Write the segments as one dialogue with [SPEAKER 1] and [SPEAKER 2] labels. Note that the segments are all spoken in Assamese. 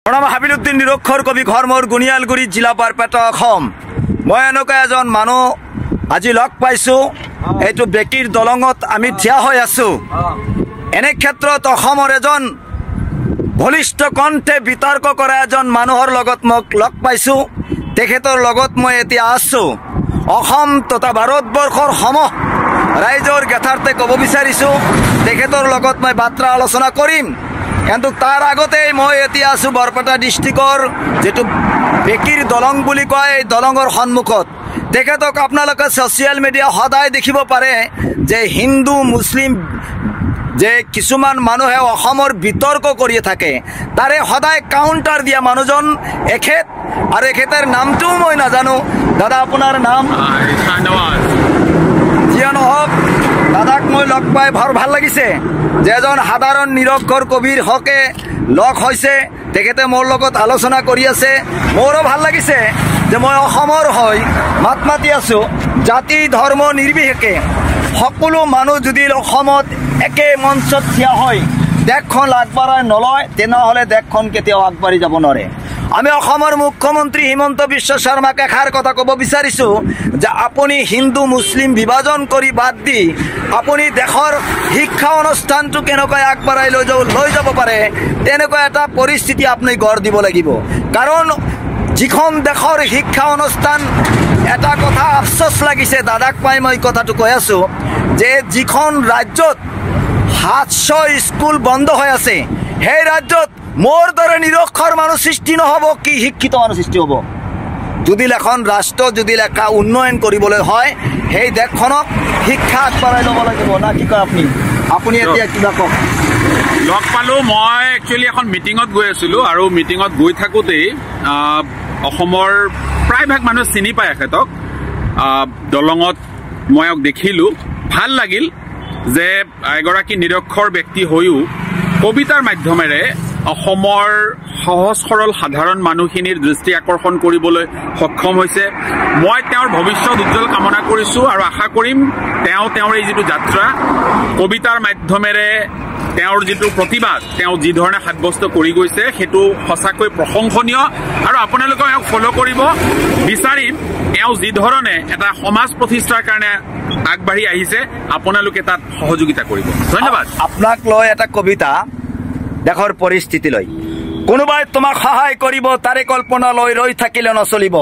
[SPEAKER 1] প্ৰণাম হাবিলুদ্দিন নিৰক্ষৰ কবি ঘৰ মোৰ গুণিয়ালগুৰি জিলা বৰপেটা অসম। মই এনেকুৱা এজন মানুহ আজি লগ পাইছোঁ। এইটো বেকিৰ দলঙত আমি থিয় হৈ আছোঁ। এনে ক্ষেত্ৰত অসমৰ এজন বলিষ্ঠ কণ্ঠে বিতৰ্ক কৰা এজন মানুহৰ লগত মোক লগ পাইছোঁ। তেখেতৰ লগত মই এতিয়া আছোঁ। অসম তথা ভাৰতবৰ্ষৰ ৰাইজৰ গেথাৰ্থে ক'ব বিচাৰিছোঁ, তেখেতৰ লগত মই বাৰ্তা আলোচনা কৰিম। কিন্তু তাৰ আগতেই মই এতিয়া আছোঁ বৰপেটা ডিষ্ট্ৰিক্টৰ যেটো বেকিৰ দলং বুলি কয়, এই দলঙৰ সন্মুখত। তেখেতক আপোনালোকে ছ'চিয়েল মিডিয়া সদায় দেখিব পাৰে যে হিন্দু মুছলিম যে কিছুমান মানুহে অসমৰ বিতৰ্ক কৰি থাকে, তাৰে সদায় কাউণ্টাৰ দিয়া মানুহজন এখেত। আৰু এখেতৰ নামটোও মই নাজানো। দাদা, আপোনাৰ নাম? যিয়ে নহওক, দাদাক মই লগ পাই ভাল লাগিছে যে এজন সাধাৰণ নিৰক্ষৰ কবিৰ হকে লগ হৈছে। তেখেতে মোৰ লগত আলোচনা কৰি আছে। মোৰো ভাল লাগিছে যে মই অসমৰ হৈ মাত মাতি আছোঁ। জাতি ধৰ্ম নিৰ্বিশেষে সকলো মানুহ যদি অসমত একে মঞ্চত থিয় হয়, দেশখন আগবাঢ়াই নলয়, তেনেহ'লে দেশখন কেতিয়াও আগবাঢ়ি যাব নোৱাৰে। আমি অসমৰ মুখ্যমন্ত্ৰী হিমন্ত বিশ্ব শৰ্মাক এষাৰ কথা ক'ব বিচাৰিছোঁ যে আপুনি হিন্দু মুছলিম বিভাজন কৰি বাদ দি আপুনি দেশৰ শিক্ষা অনুষ্ঠানটো কেনেকৈ আগবঢ়াই লৈ যাব পাৰে, তেনেকুৱা এটা পৰিস্থিতি আপুনি গঢ় দিব লাগিব। কাৰণ যিখন দেশৰ শিক্ষা অনুষ্ঠান, এটা কথা আফচোচ লাগিছে, দাদাক পাই মই কথাটো কৈ আছোঁ যে যিখন ৰাজ্যত 700 স্কুল বন্ধ হৈ আছে, সেই ৰাজ্যত মোৰ দৰে নিৰক্ষৰ মানুহ সৃষ্টি নহ'ব, কি শিক্ষিত মানুহ সৃষ্টি হ'ব? যদি এখন ৰাষ্ট্ৰ যদি লেখা উন্নয়ন কৰিবলৈ হয়, সেই দেশখনক শিক্ষা আগবঢ়াই ল'ব লাগিব। না কি কয় আপুনি এতিয়া কিবা কওক?
[SPEAKER 2] লগ পালোঁ। মই একচুৱেলি এখন মিটিঙত গৈ আছিলোঁ, আৰু মিটিঙত গৈ থাকোঁতেই অসমৰ প্ৰায়ভাগ মানুহে চিনি পায় এখেতক। দলঙত মই দেখিলোঁ, ভাল লাগিল যে এগৰাকী নিৰক্ষৰ ব্যক্তি হৈও কবিতাৰ মাধ্যমেৰে অসমৰ সহজ সৰল সাধাৰণ মানুহখিনিৰ দৃষ্টি আকৰ্ষণ কৰিবলৈ সক্ষম হৈছে। মই তেওঁৰ ভৱিষ্যত উজ্জ্বল কামনা কৰিছোঁ আৰু আশা কৰিম তেওঁৰ এই যিটো যাত্ৰা, কবিতাৰ মাধ্যমেৰে তেওঁৰ যিটো প্ৰতিবাদ, তেওঁ যি ধৰণে সাব্যস্ত কৰি গৈছে, সেইটো সঁচাকৈ প্ৰশংসনীয়। আৰু আপোনালোকে এওঁক ফ'ল' কৰিব বিচাৰিম। এওঁ যি ধৰণে এটা সমাজ প্ৰতিষ্ঠাৰ কাৰণে আগবাঢ়ি আহিছে, আপোনালোকে তাত সহযোগিতা কৰিব। ধন্যবাদ।
[SPEAKER 1] আপোনাক লৈ এটা কবিতা, দেশৰ পৰিস্থিতি লৈ। কোনোবাই তোমাক সহায় কৰিব, তাৰে কল্পনা লৈ ৰৈ থাকিলে নচলিব।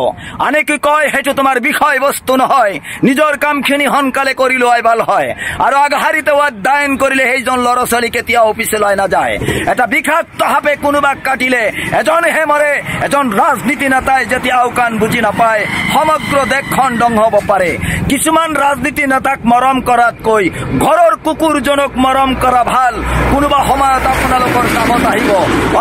[SPEAKER 1] আনে কি কয় সেইটো তোমাৰ বিষয় বস্তু নহয়, নিজৰ কামখিনি সোনকালে কৰি লোৱাই ভাল হয়। আৰু আগশাৰীতে অধ্যয়ন কৰিলে সেইজন ল'ৰা ছোৱালী কেতিয়াও পিছলৈ নাযায়। এটা বিষাক্ত সাপে কোনোবাক কাটিলে এজনহে মৰে। এজন ৰাজনীতি নেতাই যেতিয়া আওকাণ বুজি নাপায়, সমগ্ৰ দেশখন ধ্বংস হ'ব পাৰে। কিছুমান ৰাজনীতি নেতাক মৰম কৰাতকৈ ঘৰৰ কুকুৰজনক মৰম কৰা ভাল। কোনোবা সময়ত আপোনালোকৰ কামত আহিব।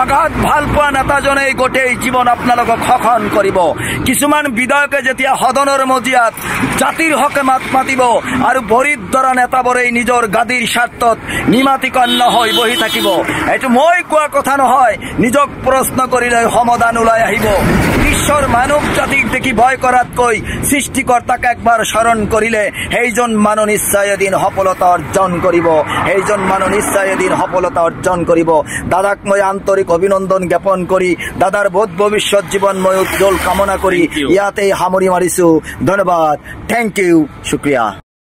[SPEAKER 1] অগাধ ভাল পোৱা নেতাজনেই গোটেই জীৱন আপোনালোকক শোষণ কৰিব। কিছুমান বিধায়কে যেতিয়া সদনৰ মজিয়াত জাতিৰ হকে মাত মাতিব, আৰু বৰিদ্ৰ নেতাবোৰেই নিজৰ গাদীৰ স্বাৰ্থত নিমাতি কন্যা হৈ বহি থাকিব। এইটো মই কোৱা কথা নহয়, নিজক প্ৰশ্ন কৰিলে সমাধান ওলাই আহিব। বিশ্বৰ মানৱ জাতিক দেখি ভয় কৰাতকৈ সৃষ্টিকৰ্তাক একবাৰ স্মৰণ কৰিলে সেইজন মানুহ নিশ্চয় এদিন সফলতা অৰ্জন কৰিব। সেইজন মানুহ নিশ্চয় এদিন সফলতা অৰ্জন কৰিব। দাদাক মই আন্তৰিক অভিনন্দন জ্ঞাপন কৰি, দাদাৰ বহুত ভৱিষ্যত জীৱন মই উজ্জ্বল কামনা কৰি ইয়াতেই সামৰি মাৰিছোঁ। ধন্যবাদ। Thank you, শুক্ৰিয়া।